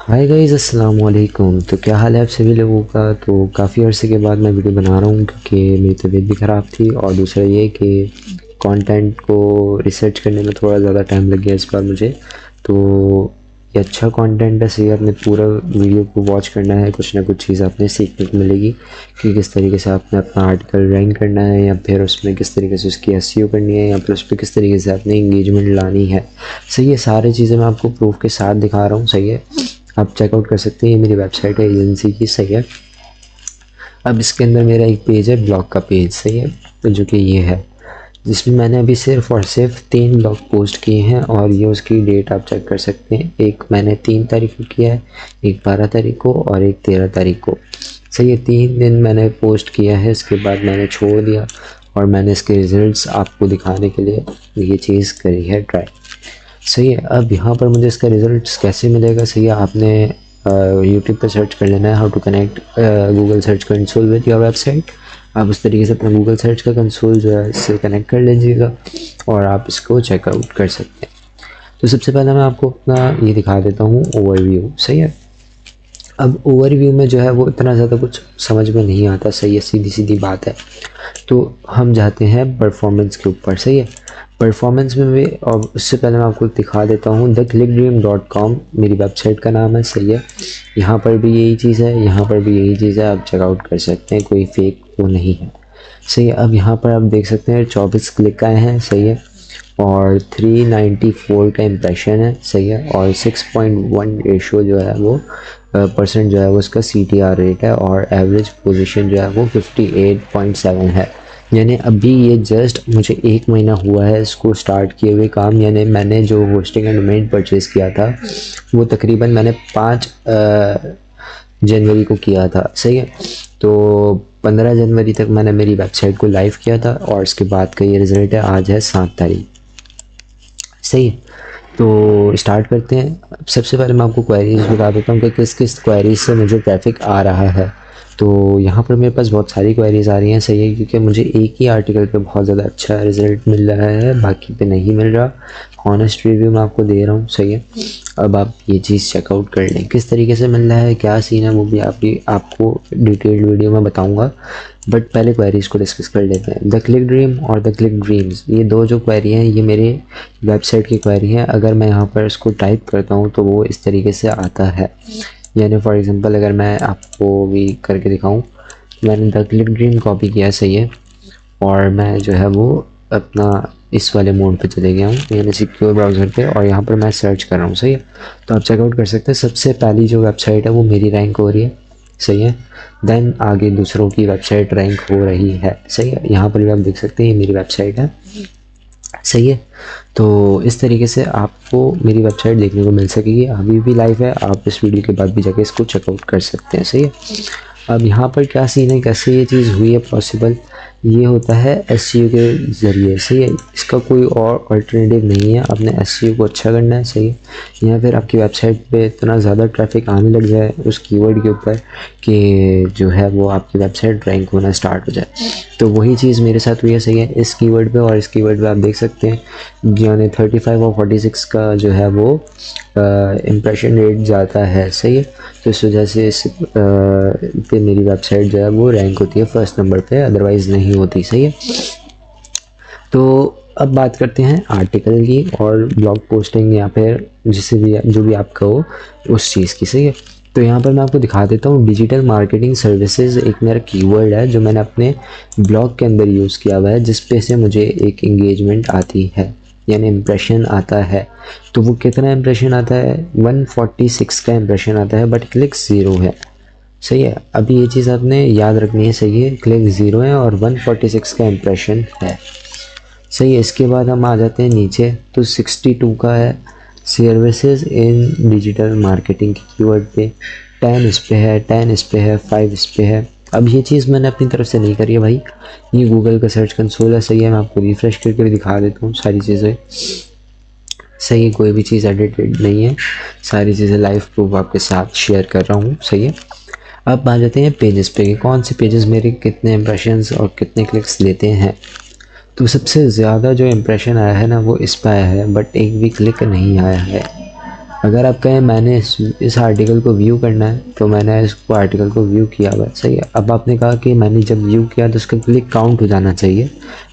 Hi guys, अस्सलाम वालेकुम। तो क्या हाल है आप सभी लोगों का। तो काफ़ी अरसे के बाद मैं वीडियो बना रहा हूँ क्योंकि मेरी तबीयत भी ख़राब थी और दूसरा ये कि कंटेंट को रिसर्च करने में थोड़ा ज़्यादा टाइम लग गया इस बार मुझे। तो ये अच्छा कंटेंट है, सही आपने पूरा वीडियो को वॉच करना है, कुछ ना कुछ चीज़ आपने सीखने को मिलेगी कि किस तरीके से आपने अपना आर्टिकल रैंक करना है या फिर उसमें किस तरीके से उसकी एसईओ करनी है या फिर उस पर किस तरीके से आपने इंगेजमेंट लानी है। सही है, सारी चीज़ें मैं आपको प्रूफ के साथ दिखा रहा हूँ। सही है, आप चेकआउट कर सकते हैं। ये मेरी वेबसाइट है एजेंसी की। सही है, अब इसके अंदर मेरा एक पेज है, ब्लॉग का पेज। सही है, तो जो कि ये है, जिसमें मैंने अभी सिर्फ और सिर्फ 3 ब्लॉग पोस्ट किए हैं और ये उसकी डेट आप चेक कर सकते हैं। एक मैंने 3 तारीख को किया है, एक 12 तारीख को और एक 13 तारीख को। सही है, 3 दिन मैंने पोस्ट किया है, इसके बाद मैंने छोड़ दिया और मैंने इसके रिजल्ट्स आपको दिखाने के लिए ये चीज़ करी है ट्राई। सही है, अब यहाँ पर मुझे इसका रिजल्ट कैसे मिलेगा। सही है, आपने यूट्यूब पर सर्च कर लेना है how to connect Google search console with your website. आप उस तरीके से अपना गूगल सर्च का कंसोल जो है इससे कनेक्ट कर लीजिएगा और आप इसको चेकआउट कर सकते हैं। तो सबसे पहले मैं आपको अपना ये दिखा देता हूँ ओवरव्यू। सही है, अब ओवरव्यू में जो है वो इतना ज़्यादा कुछ समझ में नहीं आता। सही है, सीधी सीधी बात है। तो हम जाते हैं परफॉर्मेंस के ऊपर। सही है, परफॉर्मेंस में भी, और उससे पहले मैं आपको दिखा देता हूँ theclickdream.com मेरी वेबसाइट का नाम है। सही है, यहाँ पर भी यही चीज़ है, यहाँ पर भी यही चीज़ है, आप चेकआउट कर सकते हैं, कोई फेक वो नहीं है। सही है, अब यहाँ पर आप देख सकते हैं 24 क्लिक आए हैं। सही है, और 394 का इम्प्रेशन है। सही है, और 6.1 रेशो जो है वो परसेंट जो है वो उसका CTR रेट है और एवरेज पोजीशन जो है वो 58.7 है। यानी अभी ये जस्ट मुझे 1 महीना हुआ है इसको स्टार्ट किए हुए काम। यानी मैंने जो होस्टिंग एंड डोमेन परचेज़ किया था वो तकरीबन मैंने 5 जनवरी को किया था। सही है, तो 15 जनवरी तक मैंने मेरी वेबसाइट को लाइव किया था और इसके बाद का ये रिज़ल्ट है। आज है 7 तारीख। सही है, तो स्टार्ट करते हैं। सबसे पहले मैं आपको क्वेरीज बता देता हूँ कि किस किस क्वेरीज से मुझे ट्रैफिक आ रहा है। तो यहाँ पर मेरे पास बहुत सारी क्वेरीज आ रही हैं। सही है, क्योंकि मुझे एक ही आर्टिकल पे बहुत ज़्यादा अच्छा रिजल्ट मिल रहा है, बाकी पे नहीं मिल रहा। ऑनेस्ट रिव्यू मैं आपको दे रहा हूँ। सही है, अब आप ये चीज़ चेकआउट कर लें किस तरीके से मिल रहा है, क्या सीन है, वो भी आपको डिटेल्ड वीडियो में बताऊँगा। बट पहले क्वेरीज को डिस्कस कर लेते हैं। द क्लिक ड्रीम और द क्लिक ड्रीम्स, ये दो जो क्वेरी हैं ये मेरे वेबसाइट की क्वेरी है। अगर मैं यहाँ पर इसको टाइप करता हूँ तो वो इस तरीके से आता है। यानी फॉर एग्जांपल अगर मैं आपको भी करके दिखाऊँ, मैंने द क्लिक ड्रीम कॉपी किया। सही है, और मैं जो है वो अपना इस वाले मोड पे चले गया हूँ, यानी सिक्योर ब्राउज़र पे, और यहाँ पर मैं सर्च कर रहा हूँ। सही है, तो आप चेकआउट कर सकते हैं। सबसे पहली जो वेबसाइट है वो मेरी रैंक हो रही है। सही है, देन आगे दूसरों की वेबसाइट रैंक हो रही है। सही है, यहाँ पर भी आप देख सकते हैं ये मेरी वेबसाइट है। सही है, तो इस तरीके से आपको मेरी वेबसाइट देखने को मिल सकेगी। अभी भी लाइव है, आप इस वीडियो के बाद भी जाके इसको चेकआउट कर सकते हैं। सही है, अब यहाँ पर क्या सीन है, कैसे ये चीज़ हुई है पॉसिबल, ये होता है एसईओ के ज़रिए। सही है, इसका कोई और अल्टरनेटिव नहीं है। आपने एसईओ को अच्छा करना है। सही है, या फिर आपकी वेबसाइट पे इतना ज़्यादा ट्रैफिक आने लग जाए उस कीवर्ड के ऊपर कि जो है वो आपकी वेबसाइट रैंक होना स्टार्ट हो जाए। तो वही चीज़ मेरे साथ हुई है। सही है, इस कीवर्ड पे और इस कीवर्ड पे आप देख सकते हैं यानी 35 और 46 का जो है वो इम्प्रेशन रेट जाता है। सही है, तो इस वजह से इस पे मेरी वेबसाइट जो है वो रैंक होती है फर्स्ट नंबर पे, अदरवाइज़ नहीं होती। सही है, तो अब बात करते हैं आर्टिकल की और ब्लॉग पोस्टिंग या फिर जिसे भी जो भी आप कहो उस चीज़ की। सही है, तो यहाँ पर मैं आपको दिखा देता हूँ डिजिटल मार्केटिंग सर्विसेज एक मेरा कीवर्ड है जो मैंने अपने ब्लॉग के अंदर यूज़ किया हुआ है, जिस पे से मुझे एक इंगेजमेंट आती है, यानी इम्प्रेशन आता है। तो वो कितना इम्प्रेशन आता है, 146 का इम्प्रेशन आता है, बट क्लिक 0 है। सही है, अभी ये चीज़ आपने याद रखनी है। सही है, क्लिक 0 है और 146 का इम्प्रेशन है। सही है, इसके बाद हम आ जाते हैं नीचे, तो 62 का है सर्विसेज इन डिजिटल मार्केटिंग के कीवर्ड पे। 10 इस पे है, 10 इस पे है, 5 इस पे है। अब ये चीज़ मैंने अपनी तरफ से नहीं करी है भाई, ये गूगल का सर्च कंसोल है। सही है, मैं आपको रिफ़्रेश करके भी दिखा देता हूँ सारी चीज़ें। सही है, कोई भी चीज़ एडिटेड नहीं है, सारी चीज़ें लाइव प्रूफ आपके साथ शेयर कर रहा हूँ। सही है, अब आ जाते हैं पेजेस पे कि कौन से पेजेस मेरे कितने इंप्रेशंस और कितने क्लिक्स लेते हैं। तो सबसे ज़्यादा जो इम्प्रेशन आया है ना वो इस पे आया है, बट एक भी क्लिक नहीं आया है। अगर आप कहें मैंने इस आर्टिकल को व्यू करना है तो मैंने इसको आर्टिकल को व्यू किया हुआ है, सही है। अब आपने कहा कि मैंने जब व्यू किया तो उसका क्लिक काउंट हो जाना चाहिए,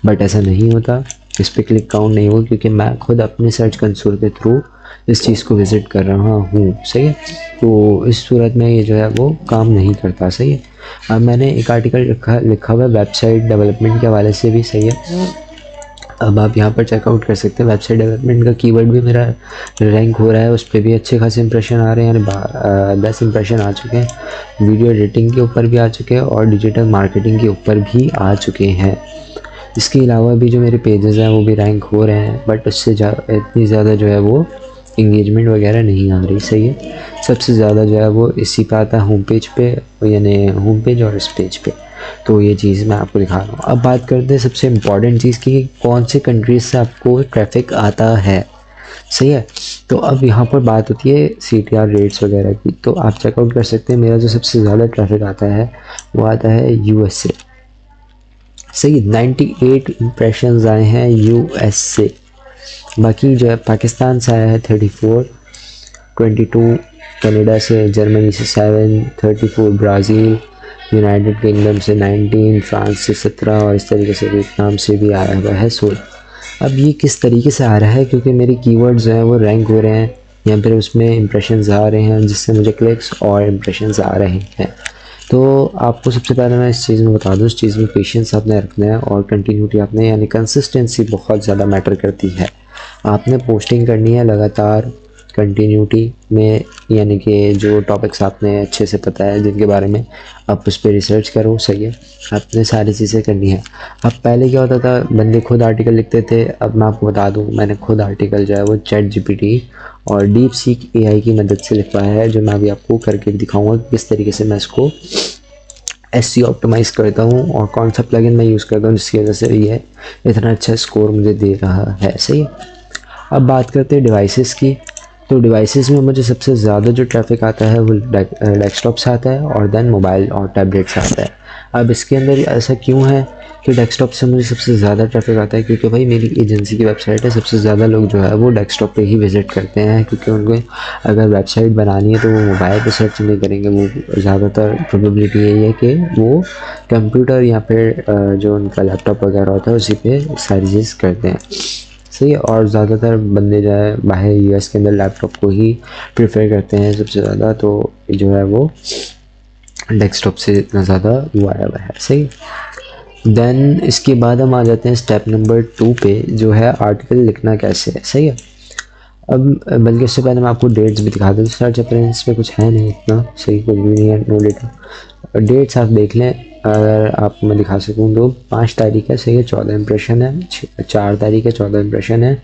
बट ऐसा नहीं होता, इस पर क्लिक काउंट नहीं हुआ क्योंकि मैं खुद अपने सर्च कंसोल के थ्रू इस चीज़ को विज़िट कर रहा हूँ, सही है। तो इस सूरत में ये जो है वो काम नहीं करता, सही है। अब मैंने एक आर्टिकल लिखा हुआ है वेबसाइट डेवलपमेंट के हवाले से भी, सही है। अब आप यहाँ पर चेकआउट कर सकते हैं, वेबसाइट डेवलपमेंट का कीवर्ड भी मेरा रैंक हो रहा है, उस पर भी अच्छे खासे इंप्रेशन आ रहे हैं, यानी 10 इंप्रेशन आ चुके हैं। वीडियो एडिटिंग के ऊपर भी आ चुके हैं और डिजिटल मार्केटिंग के ऊपर भी आ चुके हैं। इसके अलावा भी जो मेरे पेजेस हैं वो भी रैंक हो रहे हैं, बट उससे इतनी ज़्यादा जो है वो इंगेजमेंट वगैरह नहीं आ रही, सही है। सबसे ज़्यादा जो है वो इसी पे आता है होम पेज पे, यानी होम पेज और इस पेज पे। तो ये चीज़ मैं आपको दिखा रहा हूँ। अब बात करते हैं सबसे इम्पॉर्टेंट चीज़ की, कौन से कंट्रीज से आपको ट्रैफिक आता है, सही है। तो अब यहाँ पर बात होती है CTR रेट्स वगैरह की, तो आप चेकआउट कर सकते हैं। मेरा जो सबसे ज़्यादा ट्रैफिक आता है वो आता है USA, सही। 98 इम्प्रेशंस आए हैं US से। बाकी जो है पाकिस्तान से आया है 34, 22 कनाडा से, जर्मनी से 7, 34 ब्राज़ील, यूनाइटेड किंगडम से 19, फ्रांस से 17 और इस तरीके से वियतनाम से भी आया हुआ है 16। अब ये किस तरीके से आ रहा है, क्योंकि मेरे कीवर्ड्स जो हैं वो रैंक हो रहे हैं या फिर उसमें इंप्रेशंस आ रहे हैं जिससे मुझे क्लिक्स और इंप्रेशंस आ रहे हैं। तो आपको सबसे पहले मैं इस चीज़ में बता दूँ, इस चीज़ में पेशेंस आपने रखना है और कंटिन्यूटी आपने, यानी कंसिस्टेंसी बहुत ज़्यादा मैटर करती है। आपने पोस्टिंग करनी है लगातार कंटिन्यूटी में, यानी कि जो टॉपिक्स आपने अच्छे से पता है जिनके बारे में आप उस पर रिसर्च करो, सही है। आपने सारी चीज़ें करनी है। अब पहले क्या होता था, बंदे खुद आर्टिकल लिखते थे। अब मैं आपको बता दूं, मैंने खुद आर्टिकल जो है वो ChatGPT और DeepSeek AI की मदद से लिखवाया है, जो मैं अभी आपको करके दिखाऊंगा किस तरीके से मैं इसको SEO ऑप्टिमाइज़ करता हूँ और कौन सा प्लगइन मैं यूज़ करता हूँ जिसकी वजह से ये इतना अच्छा स्कोर मुझे दे रहा है, सही है। अब बात करते हैं डिवाइसेस की। तो डिवाइसेस में मुझे सबसे ज़्यादा जो ट्रैफिक आता है वो डेस्कटॉप से आता है और देन मोबाइल और टैबलेट से आता है। अब इसके अंदर ऐसा क्यों है कि डेस्कटॉप से मुझे सबसे ज़्यादा ट्रैफिक आता है, क्योंकि भाई मेरी एजेंसी की वेबसाइट है, सबसे ज़्यादा लोग जो है वो डेस्कटॉप पे ही विज़िट करते हैं, क्योंकि उनको अगर वेबसाइट बनानी है तो वो मोबाइल पे सर्च नहीं करेंगे। वो ज़्यादातर प्रोबेबिलिटी यही है कि वो कंप्यूटर या फिर जो उनका लैपटॉप वगैरह होता है उसी पे सारी चीज़ करते हैं, सही है। और ज़्यादातर बंदे जो है बाहर US के अंदर लैपटॉप को ही प्रेफर करते हैं सबसे ज़्यादा, तो जो है वो डेस्कटॉप से इतना ज़्यादा वो आया हुआ है, सही। देन इसके बाद हम आ जाते हैं स्टेप नंबर 2 पे, जो है आर्टिकल लिखना कैसे है, सही है। अब बल्कि उससे पहले मैं आपको डेट्स भी दिखा दूँ। सर्च अपेरेंस में कुछ है नहीं इतना, सही, कुछ भी नहीं है, नो डेटा। डेट्स आप देख लें, अगर आप मैं दिखा सकूँ तो 5 तारीख है, सही है, 14 इंप्रेशन है। 4 तारीख है, 14 इंप्रेशन है।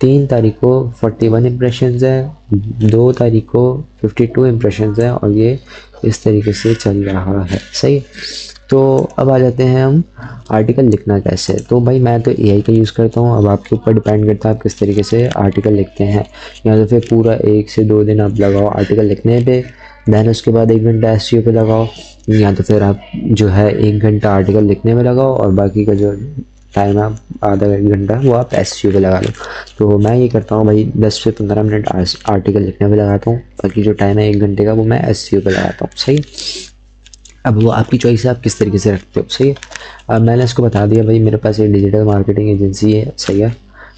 3 तारीख को 41 इंप्रेशन है। 2 तारीख को 52 इंप्रेशन है और ये इस तरीके से चल रहा है, सही। तो अब आ जाते हैं हम आर्टिकल लिखना कैसे। तो भाई मैं तो AI का यूज़ करता हूँ। अब आपके ऊपर डिपेंड करता है आप किस तरीके से आर्टिकल लिखते हैं, या तो फिर पूरा 1 से 2 दिन आप लगाओ आर्टिकल लिखने पे, देन उसके बाद 1 घंटा SEO पे लगाओ, या तो फिर आप जो है 1 घंटा आर्टिकल लिखने में लगाओ और बाकी का जो टाइम आप आधा घंटा वो आप SEO पे लगा लो। तो मैं ये करता हूँ भाई 10 से 15 मिनट आर्टिकल लिखने में लगाता हूँ, बाकी जो टाइम है 1 घंटे का वो मैं SEO पे लगाता हूँ, सही। अब वो आपकी चॉइस है, आप किस तरीके से रखते हो, सही है। अब मैंने इसको बता दिया भाई, मेरे पास एक डिजिटल मार्केटिंग एजेंसी है, सही है।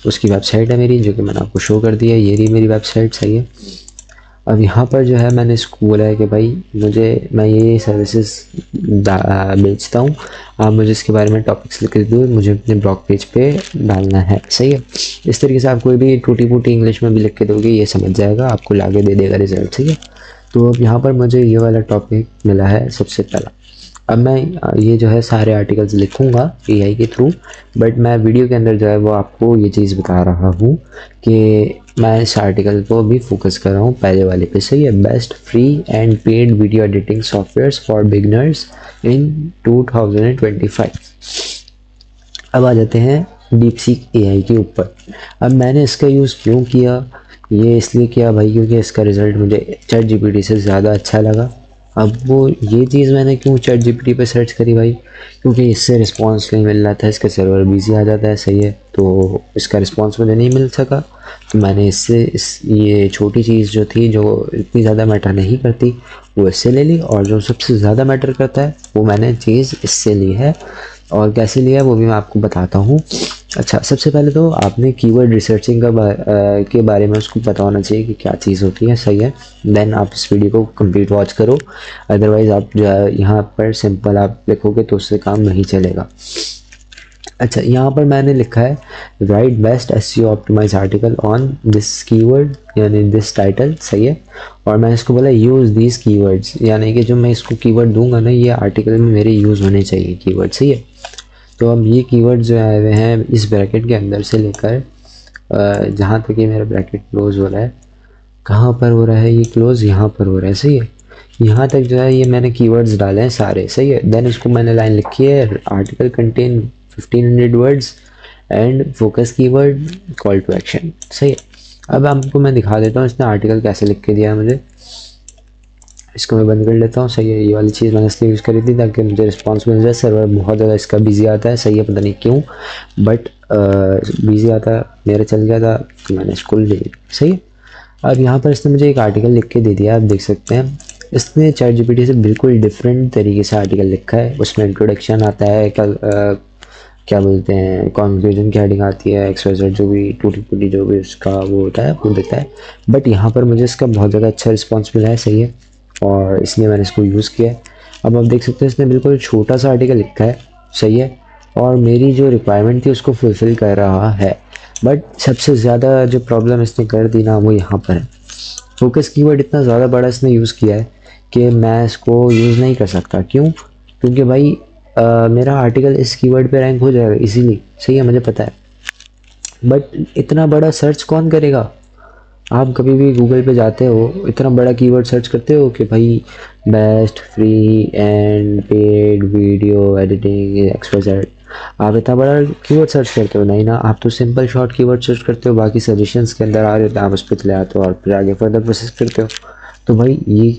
उसकी वेबसाइट है मेरी, जो कि मैंने आपको शो कर दिया है, ये रही मेरी वेबसाइट, सही है। अब यहाँ पर जो है मैंने इसको बोला है कि भाई मैं ये सर्विसेज बेचता हूँ, आप मुझे इसके बारे में टॉपिक्स लिख दो, मुझे अपने ब्लॉग पेज पे डालना है, सही है। इस तरीके से आप कोई भी टूटी फूटी इंग्लिश में भी लिख के दोगे, ये समझ जाएगा, आपको लाके दे देगा रिजल्ट, सही है। तो अब यहाँ पर मुझे ये वाला टॉपिक मिला है सबसे पहला। अब मैं ये जो है सारे आर्टिकल्स लिखूंगा AI के थ्रू, बट मैं वीडियो के अंदर जो है वो आपको ये चीज़ बता रहा हूँ कि मैं इस आर्टिकल को भी फोकस कर रहा हूँ पहले वाले पे, सही है। Best free and paid video editing softwares for beginners in 2025। अब आ जाते हैं DeepSeek AI के ऊपर। अब मैंने इसका यूज़ क्यों किया, ये इसलिए किया भाई क्योंकि इसका रिज़ल्ट मुझे ChatGPT से ज़्यादा अच्छा लगा, अब वो ये चीज़ मैंने क्यों चैट जीपीटी पे सर्च करी भाई, क्योंकि इससे रिस्पांस नहीं मिल रहा था, इसका सर्वर बिजी आ जाता है, सही है, तो इसका रिस्पांस मुझे नहीं मिल सका, तो मैंने इससे ये छोटी चीज़ जो थी, जो इतनी ज़्यादा मैटर नहीं करती, वो इससे ले ली, और जो सबसे ज़्यादा मैटर करता है वो मैंने चीज़ इससे ली है। और कैसे लिया है वो भी मैं आपको बताता हूँ। अच्छा, सबसे पहले तो आपने कीवर्ड रिसर्चिंग के बारे में उसको पता होना चाहिए कि क्या चीज़ होती है, सही है। देन आप इस वीडियो को कंप्लीट वॉच करो, अदरवाइज़ आप जो है यहाँ पर सिंपल आप लिखोगे तो उससे काम नहीं चलेगा। अच्छा, यहाँ पर मैंने लिखा है write best SEO optimise article on this keyword, यानी दिस टाइटल, सही है। और मैं इसको बोला यूज़ दीज कीवर्ड्स, यानी कि जो मैं इसको कीवर्ड दूंगा ना, ये आर्टिकल में मेरे यूज़ होने चाहिए कीवर्ड, सही है। तो अब ये कीवर्ड जो आए हुए हैं इस ब्रैकेट के अंदर से लेकर जहाँ तक ये मेरा ब्रैकेट क्लोज हो रहा है, कहाँ पर हो रहा है ये क्लोज, यहाँ पर हो रहा है, सही है। यहाँ तक जो है ये मैंने कीवर्ड्स डाले हैं सारे, सही है। देन इसको मैंने लाइन लिखी है article content 1500 words and focus keyword call to action, सही है। अब आपको मैं दिखा देता हूँ इसने आर्टिकल कैसे लिख के दिया है मुझे। इसको मैं बंद कर लेता हूँ, सही है। ये वाली चीज़ मैंने इसलिए यूज़ करी थी ताकि मुझे रिस्पांस मिल जाए, सर्वर बहुत ज़्यादा इसका बिजी आता है, सही है, पता नहीं क्यों, बट बिजी आता है, मेरा चल गया था तो मैंने इसको ले लिया, सही है। अब यहाँ पर इसने मुझे एक आर्टिकल लिख के दे दिया, आप देख सकते हैं। इसने चैट जीपीटी से बिल्कुल डिफरेंट तरीके से आर्टिकल लिखा है, उसमें इंट्रोडक्शन आता है, क्या बोलते हैं, कॉन्क्लूजन की हेडिंग आती है, एक्सवाइजेड जो भी टूटी फूटी जो भी उसका वो होता है वो देता है। बट यहाँ पर मुझे इसका बहुत ज़्यादा अच्छा रिस्पॉन्स मिला है, सही है, और इसलिए मैंने इसको यूज़ किया है। अब आप देख सकते हैं इसने बिल्कुल छोटा सा आर्टिकल लिखा है, सही है, और मेरी जो रिक्वायरमेंट थी उसको फुलफ़िल कर रहा है। बट सबसे ज़्यादा जो प्रॉब्लम इसने कर दी ना वो यहाँ पर है। फोकस कीवर्ड इतना ज़्यादा बड़ा इसने यूज़ किया है कि मैं इसको यूज़ नहीं कर सकता। क्यों? क्योंकि भाई मेरा आर्टिकल इस कीवर्ड पे रैंक हो जाएगा इजीली, सही है, मुझे पता है। बट इतना बड़ा सर्च कौन करेगा? आप कभी भी गूगल पे जाते हो, इतना बड़ा कीवर्ड सर्च करते हो कि भाई best free and paid video editing XYZ, आप इतना बड़ा कीवर्ड सर्च करते हो? नहीं ना, आप तो सिंपल शॉर्ट कीवर्ड सर्च करते हो, बाकी सजेशंस के अंदर आ रहे होते हैं, आप उस पर चले आते हो और फिर आगे फर्दर प्रोसेस करते हो। तो भाई ये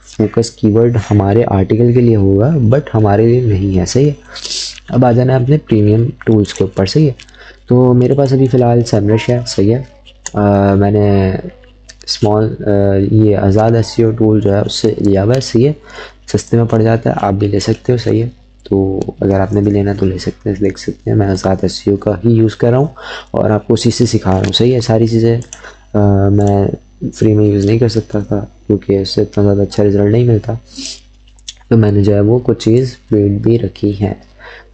फोकस कीवर्ड हमारे आर्टिकल के लिए होगा बट हमारे लिए नहीं है, सही है। अब आ जाना है अपने प्रीमियम टूल्स के ऊपर, सही है। तो मेरे पास अभी फ़िलहाल सैमरश है, सही है। मैंने स्मॉल ये आज़ाद एसईओ टूल जो है उससे लिया हुआ है, सही है, सस्ते में पड़ जाता है, आप भी ले सकते हो, सही है। तो अगर आपने भी लेना है तो ले सकते हैं, देख सकते हैं मैं आज़ाद एसईओ का ही यूज़ कर रहा हूँ और आपको उसी से सिखा रहा हूँ, सही है। सारी चीज़ें मैं फ्री में यूज़ नहीं कर सकता था क्योंकि इससे इतना ज़्यादा अच्छा रिज़ल्ट नहीं मिलता, तो मैंने जो है वो कुछ चीज़ पेड भी रखी है।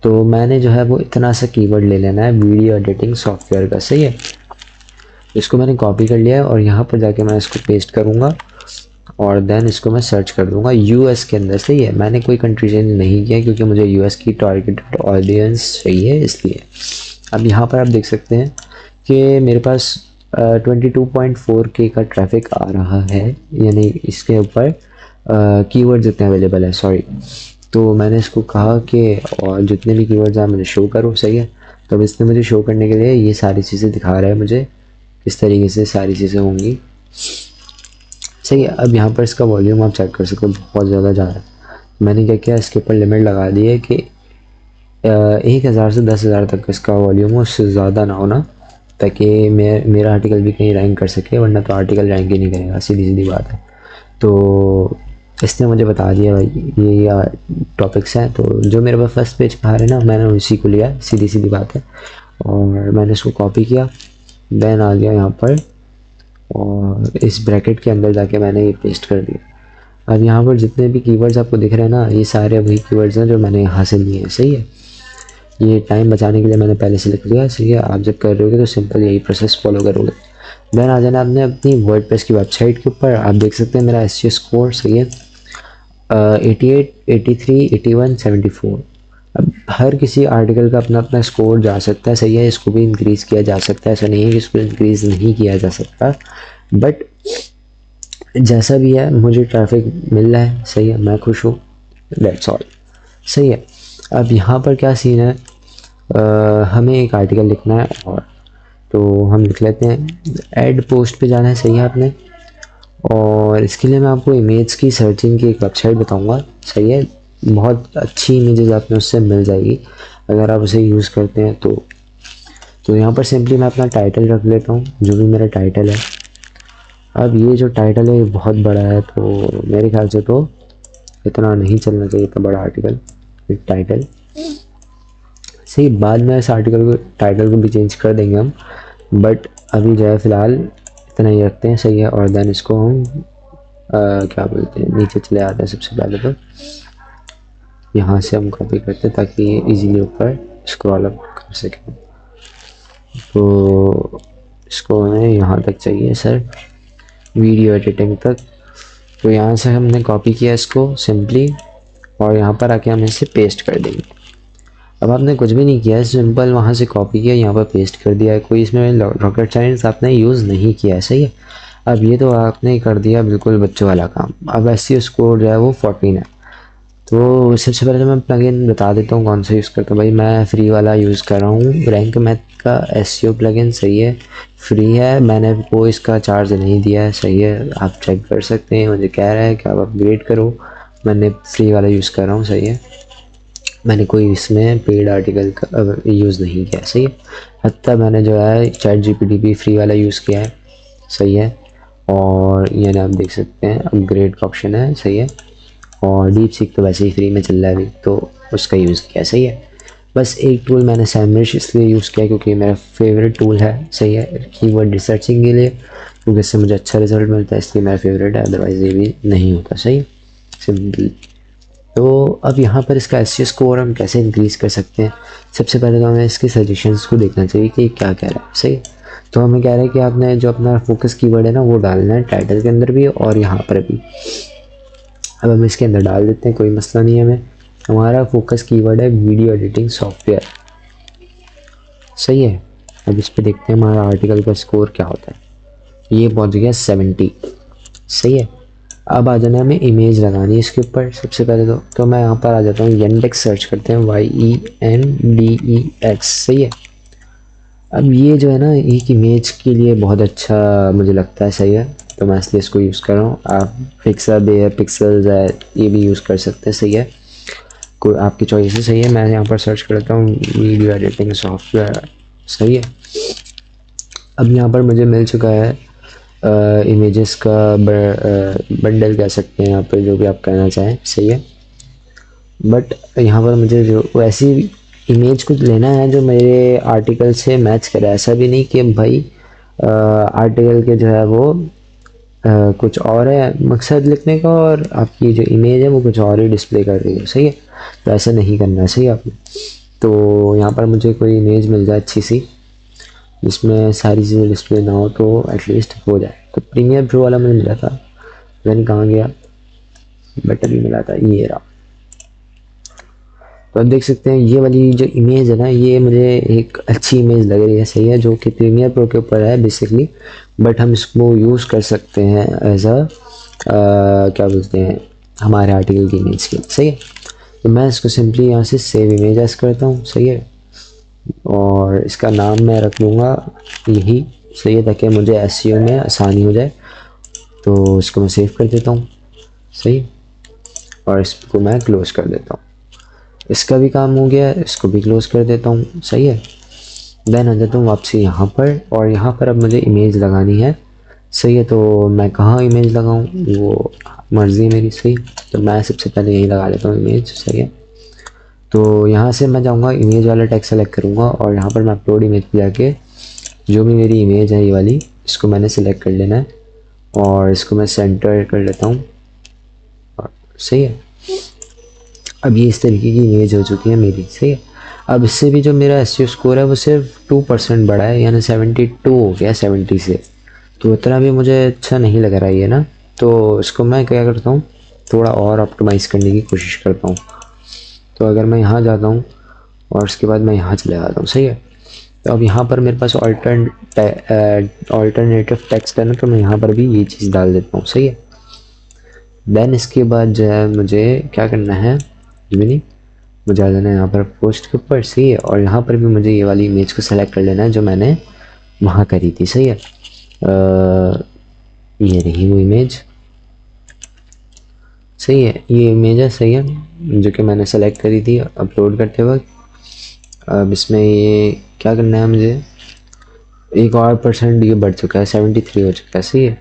तो मैंने जो है वो इतना सा कीवर्ड ले लेना है वीडियो एडिटिंग सॉफ्टवेयर का, सही है। इसको मैंने कॉपी कर लिया है और यहाँ पर जाके मैं इसको पेस्ट करूँगा और देन इसको मैं सर्च कर दूँगा यूएस के अंदर, सही है। मैंने कोई कंट्री चेंज नहीं किया क्योंकि मुझे यूएस की टारगेटेड ऑडियंस चाहिए, इसलिए। अब यहाँ पर आप देख सकते हैं कि मेरे पास 22.4K का ट्रैफिक आ रहा है, यानी इसके ऊपर कीवर्ड जितने अवेलेबल है, सॉरी। तो मैंने इसको कहा कि और जितने भी कीवर्ड्स हैं मुझे शो करो, सही है। तो अब इसने मुझे शो करने के लिए ये सारी चीज़ें दिखा रहा है मुझे किस तरीके से सारी चीज़ें होंगी, सही है। अब यहाँ पर इसका वॉल्यूम आप चेक कर सकते हो, बहुत ज़्यादा जा रहा है। मैंने क्या किया, इसके ऊपर लिमिट लगा दी है कि 1000 से 10,000 तक इसका वॉल्यूम हो, उससे ज़्यादा ना होना, ताकि मेरा आर्टिकल भी कहीं रैंक कर सके, वरना तो आर्टिकल रैंक ही नहीं करेगा, सीधी सीधी बात है। तो इसने मुझे बता दिया भाई ये टॉपिक्स हैं, तो जो मेरे पास फर्स्ट पेज पे आ रहे हैं ना, मैंने उसी को लिया, सीधी सीधी बात है। और मैंने इसको कॉपी किया, देन आ गया यहाँ पर और इस ब्रैकेट के अंदर जाके मैंने ये पेस्ट कर दिया। अब यहाँ पर जितने भी कीवर्ड्स आपको दिख रहे हैं ना, ये सारे वही कीवर्ड्स हैं जो मैंने यहाँ से लिए हैं, सही है। ये टाइम बचाने के लिए मैंने पहले से लिख लिया, सही है। आप जब कर रहे होगे तो सिंपल यही प्रोसेस फॉलो करोगे। देन आ जाना आपने अपनी वर्डप्रेस की वेबसाइट के ऊपर, आप देख सकते हैं मेरा एसईओ स्कोर, सही है, 88, 83, 81, 74। अब हर किसी आर्टिकल का अपना अपना स्कोर जा सकता है, सही है। इसको भी इंक्रीज़ किया जा सकता है, ऐसा नहीं है कि इसको इंक्रीज़ नहीं किया जा सकता, बट जैसा भी है मुझे ट्रैफिक मिल रहा है, सही है, मैं खुश हूँ, दैट्स ऑल, सही है। अब यहाँ पर क्या सीन है, हमें एक आर्टिकल लिखना है और तो हम लिख लेते हैं ऐड पोस्ट पे जाना है, सही है आपने। और इसके लिए मैं आपको इमेज की सर्चिंग की एक वेबसाइट बताऊंगा, सही है। बहुत अच्छी इमेजेस आपने उससे मिल जाएगी अगर आप उसे यूज़ करते हैं तो यहाँ पर सिंपली मैं अपना टाइटल रख लेता हूँ, जो भी मेरा टाइटल है। अब ये जो टाइटल है ये बहुत बड़ा है, तो मेरे ख्याल से तो इतना नहीं चलना चाहिए, इतना बड़ा आर्टिकल। एक टाइटल सही, बाद में इस आर्टिकल को टाइटल को भी चेंज कर देंगे हम, बट अभी जो है फ़िलहाल इतना ही रखते हैं, सही है। और देन इसको हम क्या बोलते हैं, नीचे चले आते हैं। सबसे पहले तो यहाँ से हम कॉपी करते हैं ताकि ये इजीली ऊपर स्क्रॉल अप कर सकें। तो इसको हमें यहाँ तक चाहिए सर, वीडियो एडिटिंग तक। तो यहाँ से हमने कॉपी किया इसको सिंपली, और यहाँ पर आके हम इसे पेस्ट कर देंगे। अब आपने कुछ भी नहीं किया है, सिंपल वहाँ से कॉपी किया, यहाँ पर पेस्ट कर दिया है। कोई इसमें रॉकेट साइंस आपने यूज़ नहीं किया है, सही है। अब ये तो आपने कर दिया बिल्कुल बच्चों वाला काम। अब एसईओ स्कोर जो है वो 14 है। तो सबसे पहले तो मैं प्लगइन बता देता हूँ कौन सा यूज़ करता हूँ। भाई मैं फ्री वाला यूज़ कर रहा हूँ, रैंक मैथ का एसईओ प्लगइन, सही है। फ्री है, मैंने को इसका चार्ज नहीं दिया है, सही है। आप चेक कर सकते हैं, मुझे कह रहा है कि आप अपग्रेड करो, मैंने फ्री वाला यूज़ कर रहा हूँ, सही है। मैंने कोई इसमें पेड आर्टिकल का यूज़ नहीं किया, सही है। हत्ता मैंने जो है चैट जीपीटी भी फ्री वाला यूज़ किया है, सही है। और ये आप देख सकते हैं अपग्रेड का ऑप्शन है, सही है। और डीप सीक तो वैसे ही फ्री में चल रहा है अभी, तो उसका यूज़ किया, सही है। बस एक टूल मैंने सैमरिश इसलिए यूज़ किया क्योंकि मेरा फेवरेट टूल है, सही है, कीवर्ड रिसर्चिंग के लिए, क्योंकि इससे मुझे अच्छा रिजल्ट मिलता है, इसलिए मेरा फेवरेट है। अदरवाइज़ ये भी नहीं होता, सही है, सिंपल। तो अब यहाँ पर इसका एसईओ स्कोर हम कैसे इंक्रीज़ कर सकते हैं। सबसे पहले तो हमें इसके सजेशंस को देखना चाहिए कि क्या कह रहा है, सही है। तो हमें कह रहा है कि आपने जो अपना फोकस कीवर्ड है ना वो डालना है टाइटल के अंदर भी और यहाँ पर भी। अब हम इसके अंदर डाल देते हैं, कोई मसला नहीं है हमें। हमारा फोकस कीवर्ड है वीडियो एडिटिंग सॉफ्टवेयर, सही है। अब इस पर देखते हैं हमारा आर्टिकल का स्कोर क्या होता है। ये पहुंच गया 70, सही है। अब आ जाना है, हमें इमेज लगानी है इसके ऊपर। सबसे पहले तो मैं यहाँ पर आ जाता हूँ, येंडेक्स सर्च करते हैं, YENDEX, सही है। अब ये जो है ना एक इमेज के लिए बहुत अच्छा मुझे लगता है, सही है। तो मैं इसलिए इसको यूज़ कर रहा हूँ। आप पिक्सल है, पिक्सल्स है, ये भी यूज़ कर सकते हैं, सही है। कोई आपकी चॉइस है, सही है। मैं यहाँ पर सर्च करता हूँ वीडियो एडिटिंग सॉफ्टवेयर, सही है। अब यहाँ पर मुझे मिल चुका है इमेजेस का बंडल कह सकते हैं यहाँ पर, जो भी आप कहना चाहें, सही है। बट यहाँ पर मुझे जो वैसी इमेज कुछ लेना है जो मेरे आर्टिकल से मैच करे। ऐसा भी नहीं कि भाई आर्टिकल के जो है वो कुछ और है मकसद लिखने का और आपकी जो इमेज है वो कुछ और ही डिस्प्ले कर रही है, सही है। तो ऐसा नहीं करना है, सही है आपने। तो यहाँ पर मुझे कोई इमेज मिल जाए अच्छी सी जिसमें सारी चीज़ें डिस्प्ले ना हो, तो एटलीस्ट हो जाए। तो प्रीमियर प्रो वाला मुझे मिला था, पता नहीं कहाँ गया, बट अभी मिला था, ये रहा। तो आप देख सकते हैं ये वाली जो इमेज है ना, ये मुझे एक अच्छी इमेज लग रही है, सही है, जो कि प्रीमियर प्रो के ऊपर है बेसिकली। बट हम इसको यूज़ कर सकते हैं एज अ क्या बोलते हैं, हमारे आर्टिकल की इमेज के, सही है। तो मैं इसको सिंपली यहाँ से सेव इमेज एज करता हूँ, सही है। और इसका नाम मैं रख लूँगा यही, सही है, ताकि मुझे एसईओ में आसानी हो जाए। तो इसको मैं सेव कर देता हूँ, सही। और इसको मैं क्लोज कर देता हूँ। इसका भी काम हो गया, इसको भी क्लोज कर देता हूँ, सही है। देन आ जाता हूँ वापसी यहाँ पर, और यहाँ पर अब मुझे इमेज लगानी है, सही है। तो मैं कहाँ इमेज लगाऊँ वो मर्ज़ी मेरी, सही। तो मैं सबसे पहले यही लगा लेता हूँ इमेज, सही है। तो यहाँ से मैं जाऊँगा इमेज वाला टैग सेलेक्ट करूँगा, और यहाँ पर मैं अपलोड इमेज पे जाके जो भी मेरी इमेज है ये वाली, इसको मैंने सेलेक्ट कर लेना है और इसको मैं सेंटर कर लेता हूँ, सही है। अब ये इस तरीके की इमेज हो चुकी है मेरी, सही है। अब इससे भी जो मेरा एसईओ स्कोर है वो सिर्फ 2% बढ़ा है, यानी 72 हो गया 70 से। तो इतना भी मुझे अच्छा नहीं लग रहा है ना। तो इसको मैं क्या करता हूँ, थोड़ा और ऑप्टिमाइज़ करने की कोशिश करता हूँ। तो अगर मैं यहाँ जाता हूँ और उसके बाद मैं यहाँ चले जाता हूँ, सही है। तो अब यहाँ पर मेरे पास ऑल्टरनेटिव टेक्स्ट है ना, तो मैं यहाँ पर भी ये चीज़ डाल देता हूँ, सही है। देन इसके बाद जो है मुझे क्या करना है, भी नहीं, मुझे आ जाना है यहाँ पर पोस्ट के ऊपर, सही है। और यहाँ पर भी मुझे ये वाली इमेज को सेलेक्ट कर लेना है जो मैंने वहाँ करी थी, सही है। ये रही वो इमेज, सही है, ये इमेज है, सही है, जो कि मैंने सेलेक्ट करी थी अपलोड करते वक्त। अब इसमें ये क्या करना है मुझे, एक और परसेंट ये बढ़ चुका है, 73 हो चुका है, सही है।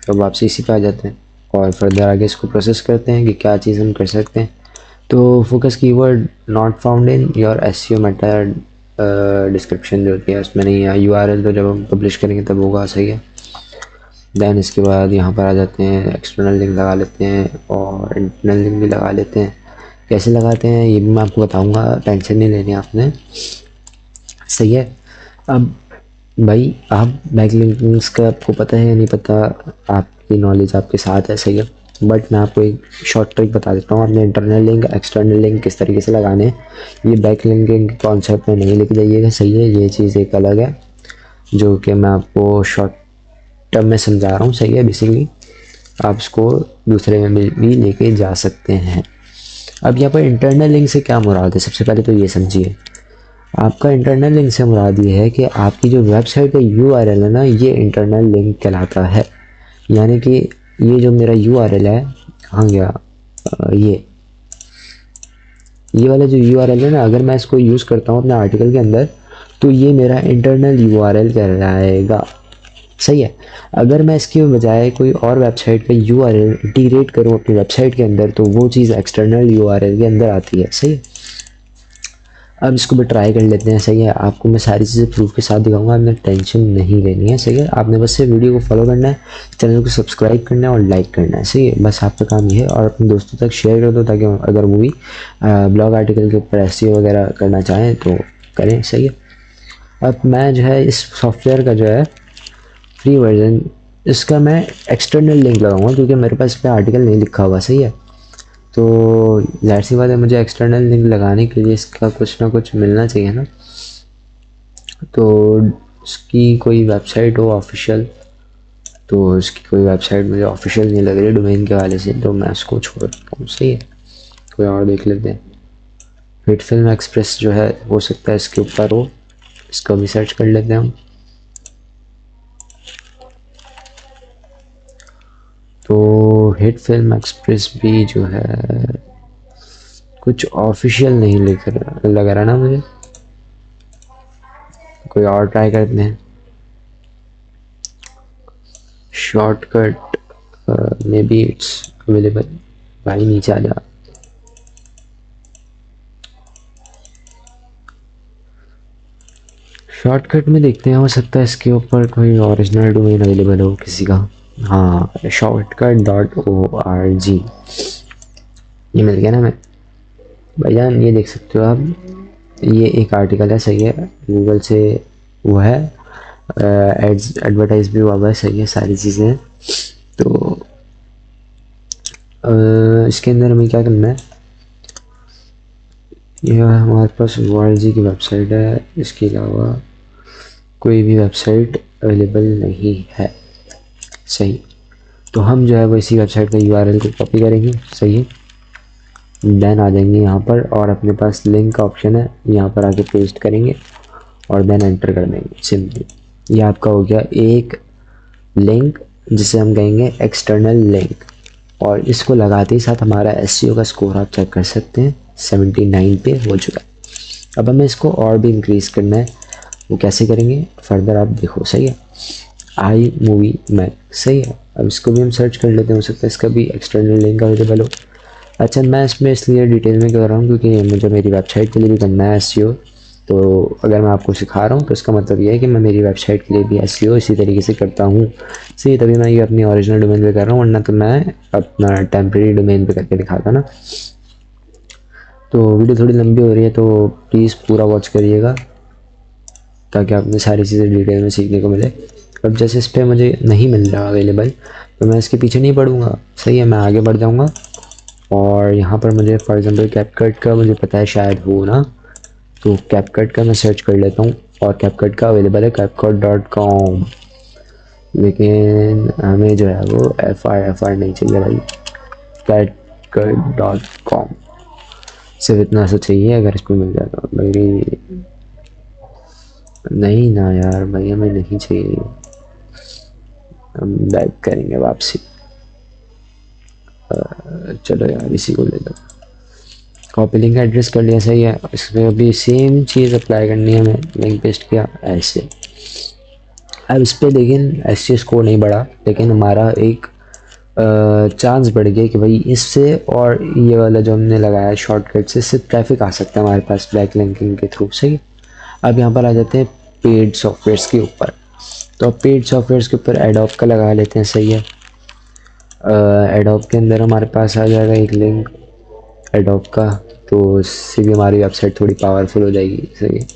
तो अब वापसी इसी पे आ जाते हैं और फर्दर आगे इसको प्रोसेस करते हैं कि क्या चीज़ हम कर सकते हैं। तो focus keyword not found in your SEO Meta description जो होती है उसमें नहीं है, यूआरएल तो जब हम पब्लिश करेंगे तब होगा, सही है। देन इसके बाद यहाँ पर आ जाते हैं, एक्सटर्नल लिंक लगा लेते हैं और इंटरनल लिंक भी लगा लेते हैं। कैसे लगाते हैं ये भी मैं आपको बताऊँगा, टेंशन नहीं लेनी आपने, सही है। अब भाई आप बैकलिंक्स का आपको पता है या नहीं पता, आपकी नॉलेज आपके साथ है, सही है, बट मैं आपको एक शॉर्ट ट्रिक बता देता हूँ। आपने इंटरनल लिंक एक्सटर्नल लिंक किस तरीके से लगाने हैं, ये बैकलिंकिंग के कॉन्सेप्ट में नहीं लेके जाइएगा, सही है, ये चीज़ एक अलग है जो कि मैं आपको शॉर्ट टर्म में समझा रहा हूँ, सही है। बेसिकली आप इसको दूसरे में भी लेके जा सकते हैं। अब यहाँ पर इंटरनल लिंक से क्या मुराद है, सबसे पहले तो ये समझिए। आपका इंटरनल लिंक से मुराद ये है कि आपकी जो वेबसाइट का यूआरएल है ना, ये इंटरनल लिंक कहलाता है। यानी कि ये जो मेरा यूआरएल है, कहाँ गया, ये वाला जो यूआरएल है ना, अगर मैं इसको यूज़ करता हूँ अपने आर्टिकल के अंदर तो ये मेरा इंटरनल यूआरएल कहलाएगा, सही है। अगर मैं इसके बजाय कोई और वेबसाइट का यूआरएल इंटीग्रेट करूँ अपनी वेबसाइट के अंदर तो वो चीज़ एक्सटर्नल यूआरएल के अंदर आती है, सही है। अब इसको भी ट्राई कर लेते हैं, सही है। आपको मैं सारी चीज़ें प्रूफ के साथ दिखाऊंगा, आपने टेंशन नहीं लेनी है, सही है। आपने बस से वीडियो को फॉलो करना है, चैनल को सब्सक्राइब करना है और लाइक करना है, सही है, बस आपका काम ये है। और अपने दोस्तों तक शेयर कर दो ताकि अगर वो भी ब्लॉग आर्टिकल के ऊपर एसईओ वगैरह करना चाहें तो करें, सही है। अब मैं जो है इस सॉफ्टवेयर का जो है फ्री वर्जन, इसका मैं एक्सटर्नल लिंक लगाऊंगा क्योंकि मेरे पास इस पर आर्टिकल नहीं लिखा हुआ, सही है। तो जाहिर सी बात है मुझे एक्सटर्नल लिंक लगाने के लिए इसका कुछ ना कुछ मिलना चाहिए ना, तो इसकी कोई वेबसाइट हो ऑफिशियल, तो इसकी कोई वेबसाइट मुझे ऑफिशियल नहीं लग रही डोमेन के वाले से, तो मैं इसको छोड़ देता हूँ, सही है। कोई और देख लेते हैं, हिट फिल्म एक्सप्रेस जो है हो सकता है इसके ऊपर हो, इसका भी सर्च कर लेते हैं हम। तो हिट फिल्म एक्सप्रेस भी जो है कुछ ऑफिशियल नहीं लग रहा ना मुझे, कोई और ट्राई करते हैं। Shortcut may be it's available, भाई नीचे आ जा। शॉर्टकट में देखते हैं, हो सकता है इसके ऊपर कोई ओरिजिनल डोमेन अवेलेबल हो किसी का। हाँ, shortcut.org, ये मिल गया ना मैं, भाईजान ये देख सकते हो आप, ये एक आर्टिकल है, सही है, गूगल से वो है, एड्स एडवर्टाइज भी हुआ है, सही है, सारी चीज़ें हैं। तो इसके अंदर हमें क्या करना है, यह हमारे पास ORG की वेबसाइट है, इसके अलावा कोई भी वेबसाइट अवेलेबल नहीं है, सही। तो हम जो है वो इसी वेबसाइट का URL को कॉपी करेंगे, सही है। देन आ जाएंगे यहाँ पर और अपने पास लिंक का ऑप्शन है, यहाँ पर आके पेस्ट करेंगे और देन एंटर कर देंगे, सिंपल। ये आपका हो गया एक लिंक जिसे हम कहेंगे एक्सटर्नल लिंक, और इसको लगाते ही साथ हमारा एसईओ का स्कोर आप चेक कर सकते हैं, 79 पे हो चुका है। अब हमें इसको और भी इंक्रीज़ करना है, वो कैसे करेंगे फर्दर आप देखो, सही है। आई मूवी मैक, सही है। अब इसको भी हम सर्च कर लेते हैं, हो सकता है इसका भी एक्सटर्नल लिंक अवेलेबल हो। अच्छा, मैं इसमें इसलिए डिटेल में कर रहा हूँ क्योंकि मुझे मेरी वेबसाइट के लिए भी करना है एसईओ, तो अगर मैं आपको सिखा रहा हूँ तो इसका मतलब ये है कि मैं मेरी वेबसाइट के लिए भी एसईओ इसी तरीके से करता हूँ, सही, तभी मैं ये अपनी ओरिजिनल डोमेन पे कर रहा हूँ, वरना तो मैं अपना टेम्प्रेरी डोमेन पे करके दिखाता ना। तो वीडियो थोड़ी लंबी हो रही है तो प्लीज़ पूरा वॉच करिएगा ताकि आपने सारी चीज़ें डिटेल में सीखने को मिले। अब जैसे इस पर मुझे नहीं मिल रहा अवेलेबल तो मैं इसके पीछे नहीं पढ़ूँगा, सही है, मैं आगे बढ़ जाऊँगा। और यहाँ पर मुझे फॉर एग्जांपल कैपकट का मुझे पता है शायद हो ना, तो कैपकट का मैं सर्च कर लेता हूँ और कैपकट का अवेलेबल है CapCut.com, लेकिन हमें जो है वो FR नहीं चाहिए भाई, CapCut.com सिर्फ इतना सा चाहिए, अगर इसको मिल जाए तो। मेरी नहीं ना यार भाई, हमें नहीं चाहिए। हम बैक करेंगे वापसी। चलो यार इसी को ले लो, कॉपी लिंक एड्रेस कर लिया, सही है। इसमें अभी सेम चीज़ अप्लाई करनी है, हमें लिंक पेस्ट किया ऐसे। अब इस पर लेकिन एस स्कोर नहीं बढ़ा, लेकिन हमारा एक चांस बढ़ गया कि भाई इससे और ये वाला जो हमने लगाया है शॉर्टकट से, इससे ट्रैफिक आ सकता है हमारे पास बैक लिंकिंग के थ्रू, सही है। अब यहाँ पर आ जाते हैं पेड सॉफ्टवेयर्स के ऊपर। तो अब पेड सॉफ्टवेयर्स के ऊपर एडोब का लगा लेते हैं, सही है। एडोब के अंदर हमारे पास आ जाएगा एक लिंक एडोब का, तो इससे भी हमारी वेबसाइट थोड़ी पावरफुल हो जाएगी, सही है।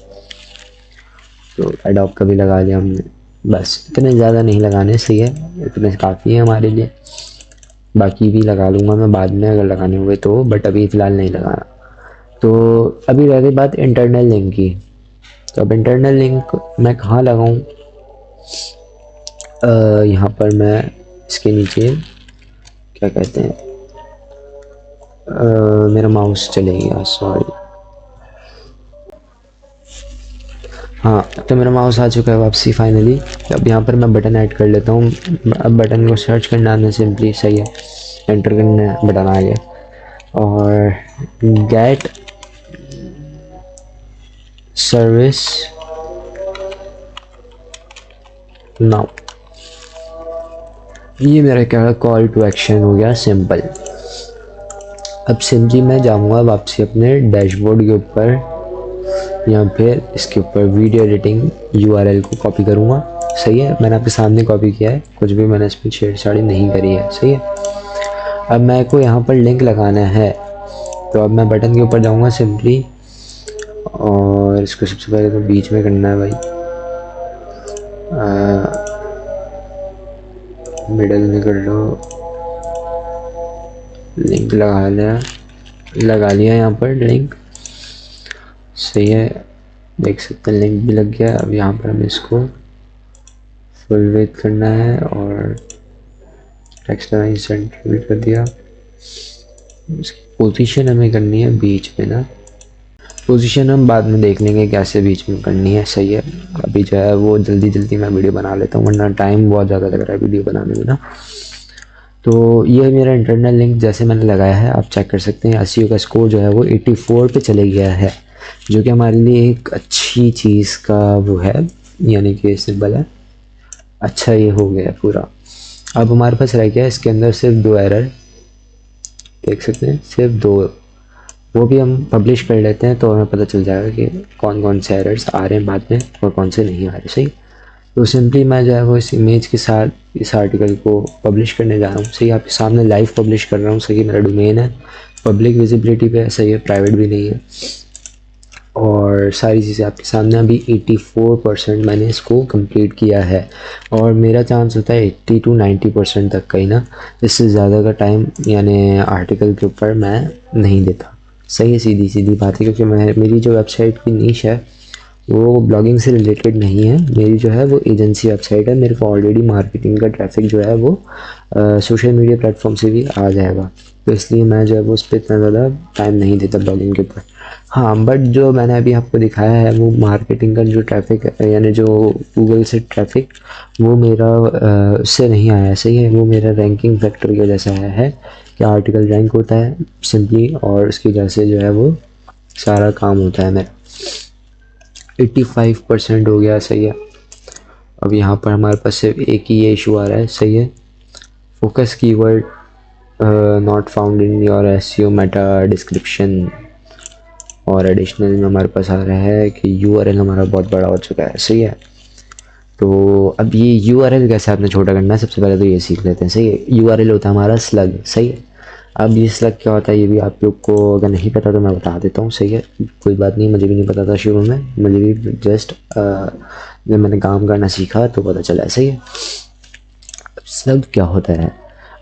तो एडोब का भी लगा लिया हमने, बस इतने ज़्यादा नहीं लगाने, सही है, इतने काफ़ी है हमारे लिए। बाकी भी लगा लूँगा मैं बाद में अगर लगाने हुए तो, बट अभी फ़िलहाल नहीं लगाना। तो अभी रह गई बात इंटरनल लिंक की। तो अब इंटरनल लिंक मैं कहाँ लगाऊँ? यहाँ पर मैं इसके नीचे क्या कहते हैं, मेरा माउस चले गया, सॉरी। हाँ, तो मेरा माउस आ चुका है वापसी फाइनली। अब यहाँ पर मैं बटन ऐड कर लेता हूँ। अब बटन को सर्च करना है सिंपली, सही है, एंटर करना है, बटन आ गया। और गेट सर्विस नाउ, ये मेरा क्या कॉल टू एक्शन हो गया सिंपल। अब सिंपली मैं जाऊँगा वापसी अपने डैशबोर्ड के ऊपर, यहाँ पे इसके ऊपर वीडियो एडिटिंग यूआरएल को कॉपी करूँगा, सही है। मैंने आपके सामने कॉपी किया है, कुछ भी मैंने इसमें छेड़छाड़ी नहीं करी है, सही है। अब मेरे को यहाँ पर लिंक लगाना है, तो अब मैं बटन के ऊपर जाऊँगा सिंपली, और इसको सबसे पहले तो बीच में करना है भाई, मिडल में कर लो, लिंक लगा लिया यहाँ पर लिंक, सही है, देख सकते हैं लिंक भी लग गया। अब यहाँ पर हमें इसको फुल विड्थ करना है और टेक्स्ट लाइन सेंटर भी कर दिया। इसकी पोजीशन हमें करनी है बीच में ना, पोजीशन हम बाद में देख लेंगे कैसे बीच में करनी है, सही है। अभी जो है वो जल्दी मैं वीडियो बना लेता हूँ, वरना टाइम बहुत ज़्यादा लग रहा है वीडियो बनाने में ना। तो ये मेरा इंटरनल लिंक जैसे मैंने लगाया है, आप चेक कर सकते हैं। एसईओ का स्कोर जो है वो 84 पे चले गया है, जो कि हमारे लिए एक अच्छी चीज़ का वो है, यानी कि सिंबल है, अच्छा ये हो गया पूरा। अब हमारे पास रह गया इसके अंदर सिर्फ 2 एरर, देख सकते हैं सिर्फ 2, वो भी हम पब्लिश कर लेते हैं तो हमें पता चल जाएगा कि कौन कौन से एरर्स आ रहे हैं बाद में और कौन से नहीं आ रहे, सही। तो सिंपली मैं जो है वो इस इमेज के साथ इस आर्टिकल को पब्लिश करने जा रहा हूँ, सही, आपके सामने लाइव पब्लिश कर रहा हूँ, सही। मेरा डोमेन है पब्लिक विजिबिलिटी पे, सही है, प्राइवेट भी नहीं है, और सारी चीज़ें आपके सामने। अभी 84% मैंने इसको कंप्लीट किया है, और मेरा चांस होता है 80 to 90% तक का ही ना, इससे ज़्यादा का टाइम यानी आर्टिकल के ऊपर मैं नहीं देता, सही है, सीधी बात है। क्योंकि मेरी जो वेबसाइट की नीश है वो ब्लॉगिंग से रिलेटेड नहीं है, मेरी जो है वो एजेंसी वेबसाइट है। मेरे को ऑलरेडी मार्केटिंग का ट्रैफिक जो है वो सोशल मीडिया प्लेटफॉर्म से भी आ जाएगा, तो इसलिए मैं जो है वो उस पर इतना ज़्यादा टाइम नहीं देता ब्लॉगिंग के ऊपर। हाँ, बट जो मैंने अभी आपको दिखाया है वो मार्केटिंग का जो ट्रैफिक है, यानी जो गूगल से ट्रैफिक, वो मेरा उससे नहीं आया, सही है। वो मेरा रैंकिंग फैक्टर की वजह से आया है कि आर्टिकल रैंक होता है सिंपली, और उसकी वजह से जो है वो सारा काम होता है मेरा। 85% हो गया, सही है। अब यहाँ पर हमारे पास सिर्फ एक ही ये इशू आ रहा है, सही है, focus keyword not found in your SEO Meta description, और एडिशनल में हमारे पास आ रहा है कि यूआरएल हमारा बहुत बड़ा हो चुका है, सही है। तो अब ये यूआरएल कैसे आपने छोटा करना है, सबसे पहले तो ये सीख लेते हैं, सही है। यूआरएल होता है हमारा स्लग, सही है। अब ये स्लग क्या होता है ये भी आप लोग को अगर नहीं पता तो मैं बता देता हूँ, सही है, कोई बात नहीं, मुझे भी नहीं पता था शुरू में, मुझे भी जस्ट जब मैंने काम करना सीखा तो पता चला, सही है। स्लग क्या होता है,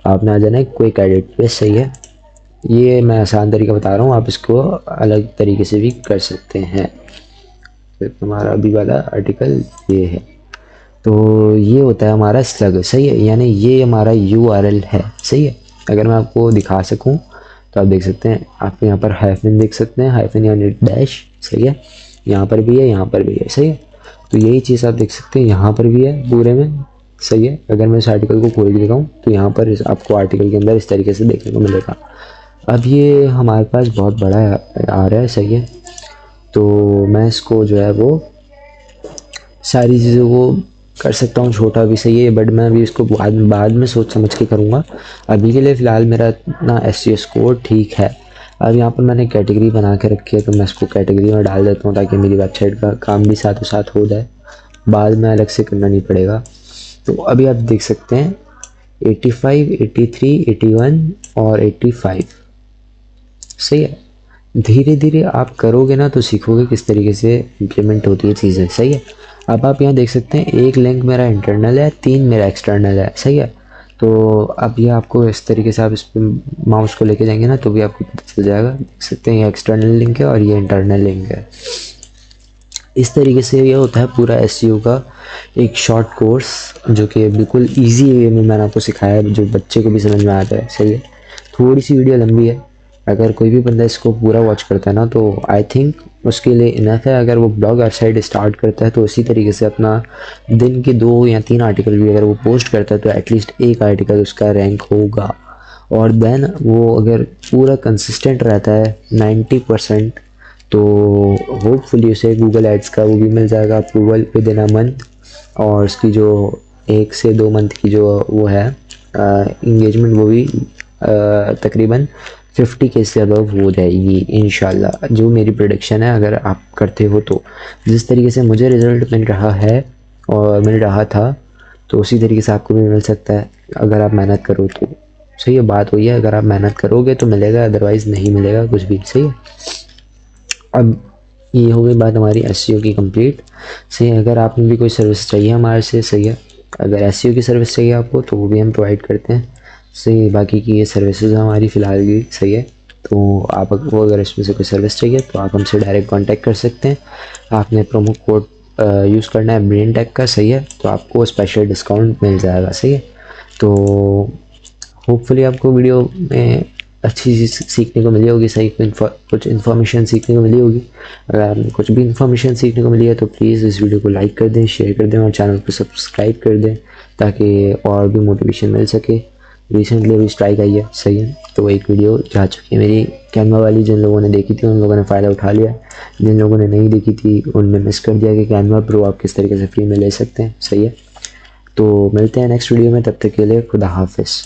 आपने आ जाना है क्विक एडिट पे, सही है। ये मैं आसान तरीका बता रहा हूँ, आप इसको अलग तरीके से भी कर सकते हैं। तो हमारा अभी वाला आर्टिकल ये है, तो ये होता है हमारा स्लग, सही है, यानी ये हमारा यूआरएल है, सही है। अगर मैं आपको दिखा सकूं तो आप देख सकते हैं, आप यहाँ पर हाइफन देख सकते हैं, हाइफन यानी डैश, सही है, यहाँ पर भी है, यहाँ पर भी है, सही है। तो यही चीज़ आप देख सकते हैं यहाँ पर भी है पूरे में, सही है। अगर मैं इस आर्टिकल को खोल के दिखाऊँ तो यहाँ पर आपको आर्टिकल के अंदर इस तरीके से देखने को मिलेगा। अब ये हमारे पास बहुत बड़ा आ रहा है, सही है। तो मैं इसको जो है वो सारी चीज़ों को कर सकता हूँ, छोटा भी सही है, बट मैं अभी इसको बाद में सोच समझ के करूँगा। अभी के लिए फ़िलहाल मेरा इतना SEO स्कोर ठीक है। अब यहाँ पर मैंने कैटेगरी बना के रखी है, तो मैं इसको कैटेगरी में डाल देता हूँ ताकि मेरी वेबसाइट का काम भी साथों साथ हो जाए, बाद में अलग से करना नहीं पड़ेगा। तो अभी आप देख सकते हैं 85, 83, 81 और 85, सही है। धीरे धीरे आप करोगे ना तो सीखोगे किस तरीके से इम्प्लीमेंट होती है चीज़ें, सही है। अब आप यहाँ देख सकते हैं एक लिंक मेरा इंटरनल है, 3 मेरा एक्सटर्नल है, सही है। तो अब ये आपको इस तरीके से आप इस पर माउस को लेके जाएंगे ना तो भी आपको पता चल जाएगा। देख सकते हैं ये एक्सटर्नल लिंक है और ये इंटरनल लिंक है। इस तरीके से ये होता है पूरा SEO का एक शॉर्ट कोर्स, जो कि बिल्कुल ईजी वे में मैंने आपको सिखाया है, जो बच्चे को भी समझ में आता है, सही है। थोड़ी सी वीडियो लंबी है, अगर कोई भी बंदा इसको पूरा वॉच करता है ना तो आई थिंक उसके लिए इनफ है। अगर वो ब्लॉग वेबसाइट स्टार्ट करता है तो उसी तरीके से अपना दिन के 2 या 3 आर्टिकल भी अगर वो पोस्ट करता है तो एटलीस्ट एक आर्टिकल उसका रैंक होगा। और देन वो अगर पूरा कंसिस्टेंट रहता है 90%, तो होपफुली उसे गूगल एड्स का वो भी मिल जाएगा approval with in a month. और उसकी जो 1 से 2 मंथ की जो वो है इंगेजमेंट, वो भी तकरीबन 50K से अबव हो जाएगी इंशाल्लाह, जो मेरी प्रेडिक्शन है अगर आप करते हो तो। जिस तरीके से मुझे रिज़ल्ट मिल रहा है और मिल रहा था, तो उसी तरीके से आपको भी मिल सकता है अगर आप मेहनत करो तो, सही है। बात वही है, अगर आप मेहनत करोगे तो मिलेगा, अदरवाइज़ नहीं मिलेगा कुछ भी, सही है। अब ये हो गई बात हमारी SEO की कंप्लीट, सही है। अगर आपने भी कोई सर्विस चाहिए हमारे से, सही है, अगर SEO की सर्विस चाहिए आपको तो वो भी हम प्रोवाइड करते हैं, सही है। बाकी की ये सर्विसेज हमारी फ़िलहाल की, सही है। तो आपको अगर इसमें से कोई सर्विस चाहिए तो आप हमसे डायरेक्ट कांटेक्ट कर सकते हैं। आपने प्रोमो कोड यूज़ करना है ब्रेन टेक का, सही है, तो आपको स्पेशल डिस्काउंट मिल जाएगा, सही है। तो होपफुली आपको वीडियो में अच्छी चीज़ सीखने को मिली होगी, सही, कुछ इन्फॉर्मेशन सीखने को मिली होगी। अगर आपको कुछ भी इन्फॉर्मेशन सीखने को मिली है तो प्लीज़ इस वीडियो को लाइक कर दें, शेयर कर दें और चैनल को सब्सक्राइब कर दें ताकि और भी मोटिवेशन मिल सके। रिसेंटली अभी स्ट्राइक आई है, सही है, तो एक वीडियो जा चुकी है मेरी कैनवा वाली। जिन लोगों ने देखी थी उन लोगों ने फ़ायदा उठा लिया, जिन लोगों ने नहीं देखी थी उनने मिस कर दिया कि कैनवा प्रो आप किस तरीके से फ्री में ले सकते हैं, सही है। तो मिलते हैं नेक्स्ट वीडियो में, तब तक के लिए खुदा हाफिज़।